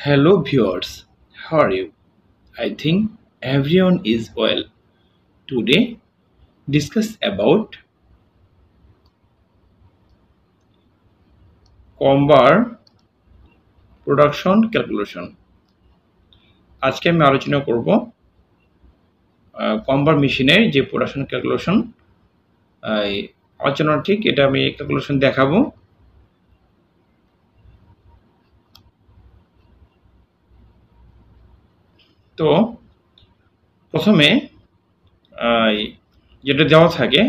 Hello viewers, how are you? I think everyone is well. Today discuss about কম্বার production calculation. আজকে আমি আলোচনা করব কম্বার মেশিনের যে প্রোডাকশন ক্যালকুলেশন আলোচনা ঠিক এটা আমি ক্যালকুলেশন দেখাবো। তো প্রথমে যেটা দেওয়া থাকে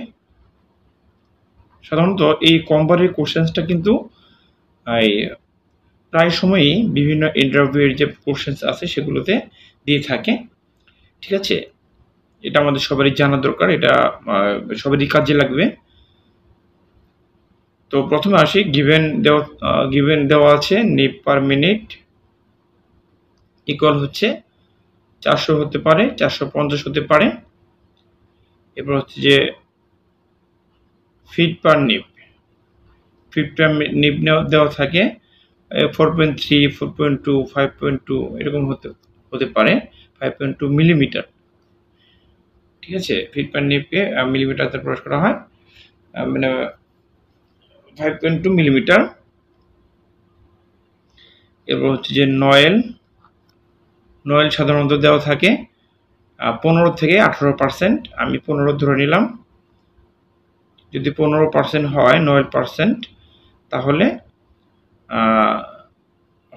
সাধারণত এই কম্বারের কোশ্চেন্সটা কিন্তু প্রায় সময়ই বিভিন্ন ইন্টারভিউয়ের যে কোশ্চেন্স আছে সেগুলোতে দিয়ে থাকে, ঠিক আছে। এটা আমাদের সবারই জানা দরকার, এটা সবারই কাজে লাগবে। তো প্রথমে আসি, গিভেন দেওয়া আছে নিপ পার মিনিট ইকুয়াল হচ্ছে 400 হতে পারে, 450 হতে পারে। এরপর হচ্ছে যে ফিট পার নিপ দেওয়া থাকে 4.3, 4.2, 5.2 এরকম হতে পারে, 5.2 মিলিমিটার, ঠিক আছে। ফিট পার নিপকে মিলিমিটারতে প্রকাশ করা হয়, মানে 5.2 মিলিমিটার। এরপর হচ্ছে যে নয়েল সাধারণত দেওয়া থাকে 15 থেকে 18%, আমি 15 ধরে নিলাম। যদি 15% হয় নয়েল পার্সেন্ট, তাহলে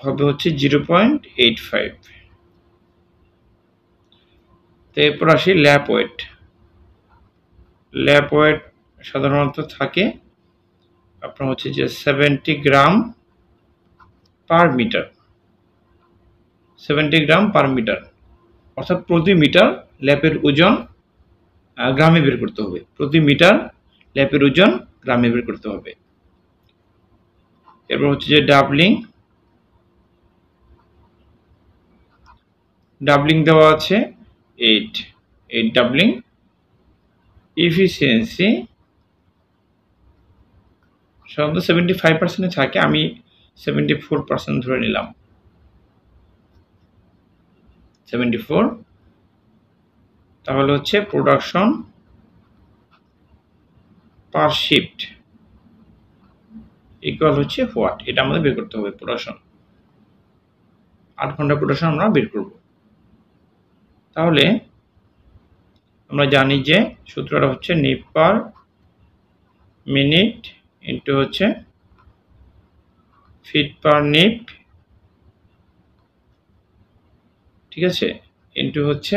হবে হচ্ছে 0.85। তো এরপর আসি ল্যাপ ওয়েট সাধারণত থাকে আপনার হচ্ছে যে 70 গ্রাম পার মিটার, 70 গ্রাম পার মিটার, অর্থাৎ প্রতি মিটার ল্যাপের ওজন গ্রামে বের করতে হবে, প্রতি মিটার ল্যাপের ওজন গ্রামে বের করতে হবে। এরপর হচ্ছে যে ডাবলিং দেওয়া আছে 8 ডাবলিং। এফিসিয়েন্সি সাধারণত 75% থাকে, আমি 74% ধরে নিলাম, 74। তাহলে হচ্ছে প্রোডাকশন পার শিফট ইকুয়াল হচ্ছে হোয়াট, এটা আমাদের বের করতে হবে। প্রোডাকশন 8 ঘন্টা প্রোডাকশন আমরা বের করব। তাহলে আমরা জানি যে সূত্রটা হচ্ছে নিপ পার মিনিট ইন্টু হচ্ছে ফিট পার নিপ, ঠিক আছে, ইন্টু হচ্ছে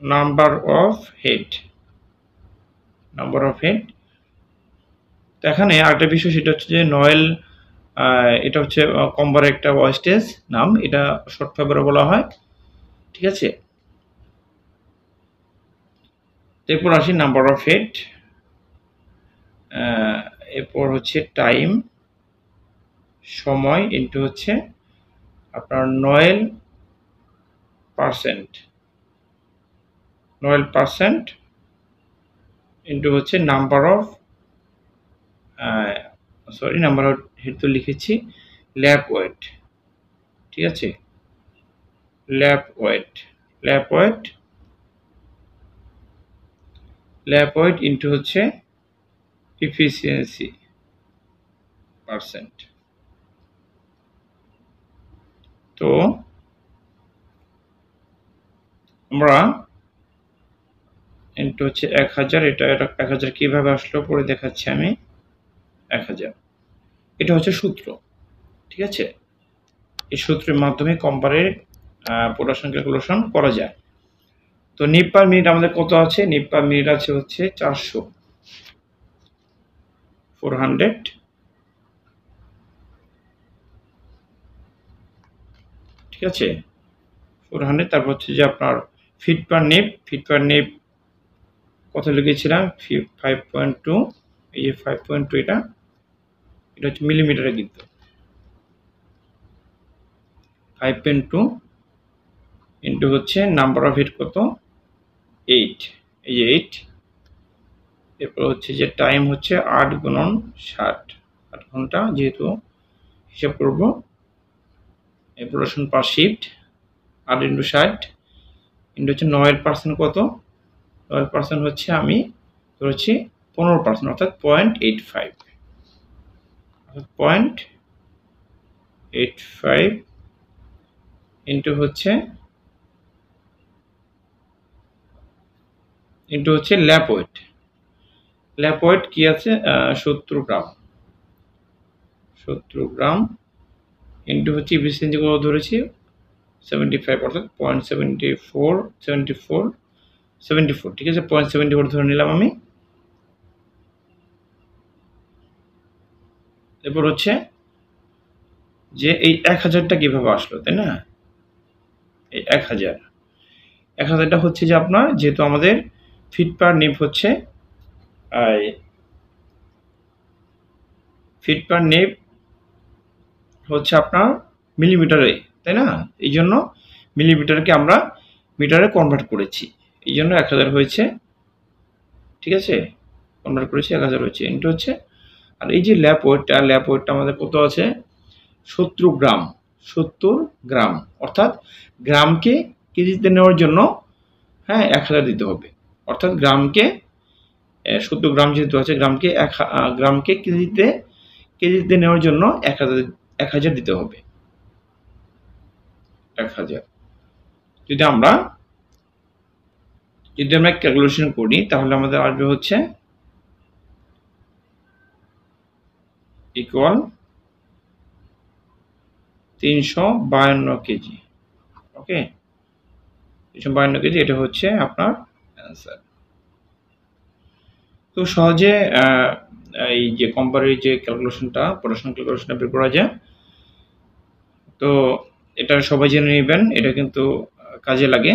নাম্বার অফ হেড। তো এখানে আরেকটা বিষয়, সেটা হচ্ছে যে নয়েল, এটা হচ্ছে কম্বার একটা ওয়েস্টেজ নাম, এটা শর্ট ফেভারে বলা হয়, ঠিক আছে। এরপর আসি নাম্বার অফ হেড, এরপর হচ্ছে টাইম সময় ইন্টু হচ্ছে আপনার নয়েল পার্সেন্ট ইন্টু হচ্ছে নাম্বার অফ হেড তো লিখেছি ল্যাপ ওয়েট, ঠিক আছে। ল্যাপ ওয়েট ইন্টু হচ্ছে এফিসিয়েন্সি পার্সেন্ট। তো আমরা ইন্টু হচ্ছে 1000, এটা 1000 কিভাবে আসলো পরে দেখাচ্ছি আমি। 1000 এটা হচ্ছে সূত্র, ঠিক আছে। এই সূত্রের মাধ্যমে কম্বারের প্রোডাকশন ক্যালকুলেশন করা যায়। তো নিপ পার মিনিট আমাদের কত আছে? নিপ পার মিনিট আছে হচ্ছে 400, ঠিক আছে, 400। তারপর হচ্ছে যে আপনার ফিট পার নিপ কত লিখেছিলাম 5.2, এই যে 5.2, এটা হচ্ছে মিলিমিটারে, কিন্তু 5.2 ইন্টু হচ্ছে নাম্বার অফ হিট কত 8, এই যে 8। এরপর হচ্ছে যে টাইম হচ্ছে 8 গুণন 60, 8 ঘন্টা যেহেতু হিসাব করব, এই প্রোডাকশন পার শিফট 8 × 60 ইন্টু হচ্ছে 9% কত, 9% হচ্ছে আমি ধরেছি 15%, অর্থাৎ 0.85, অর্থাৎ 0.85 ইন্টু হচ্ছে ল্যাপ ওয়েট। ল্যাপ ওয়েট কি আছে 70 গ্রাম, 70 গ্রাম ইন্টু হচ্ছে এফিসিয়েন্সি কত ধরেছি 75, অর্থাৎ 0.74, ঠিক আছে 0.74 ধরে নিলাম আমি। এরপর হচ্ছে যে এই 1000টা কিভাবে আসলো, তাই না? এই 1000টা হচ্ছে যে আপনার, যেহেতু আমাদের ফিট পার নিপ হচ্ছে আপনার মিলিমিটারে, তাই না? এই জন্য মিলিমিটারকে আমরা মিটারে কনভার্ট করেছি, এই জন্য 1000 হয়েছে, ঠিক আছে, কনভার্ট করেছি 1000 হয়েছে ইন্টু হচ্ছে, আর এই যে ল্যাপ ওয়েটটা আমাদের কত আছে 70 গ্রাম, 70 গ্রাম, অর্থাৎ গ্রামকে কেজিতে নেওয়ার জন্য 1000 দিতে হবে, অর্থাৎ গ্রামকে 70 গ্রাম যেহেতু আছে, গ্রামকে কেজিতে নেওয়ার জন্য 1000 দিতে হবে, 1000। যদি আমরা ক্যালকুলেশন করি তাহলে আমাদের আসবে হচ্ছে ইকুয়াল 352 কেজি। ওকে, 352 কেজি, এটা হচ্ছে আপনার অ্যান্সার। তো সহজে এই যে কম্পারেটিভ যে ক্যালকুলেশনটা, প্রোডাকশন ক্যালকুলেশনটা বের করা যায়। তো এটা সবাই জেনে নেবেন, এটা কিন্তু কাজে লাগে।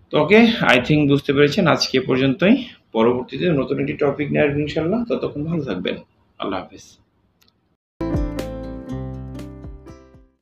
তো ওকে, আই থিঙ্ক বুঝতে পেরেছেন। আজকে পর্যন্তই, পরবর্তীতে নতুন একটি টপিক নিয়ে আসবো ইনশাল্লাহ। ততক্ষণ ভালো থাকবেন, আল্লাহ হাফেজ।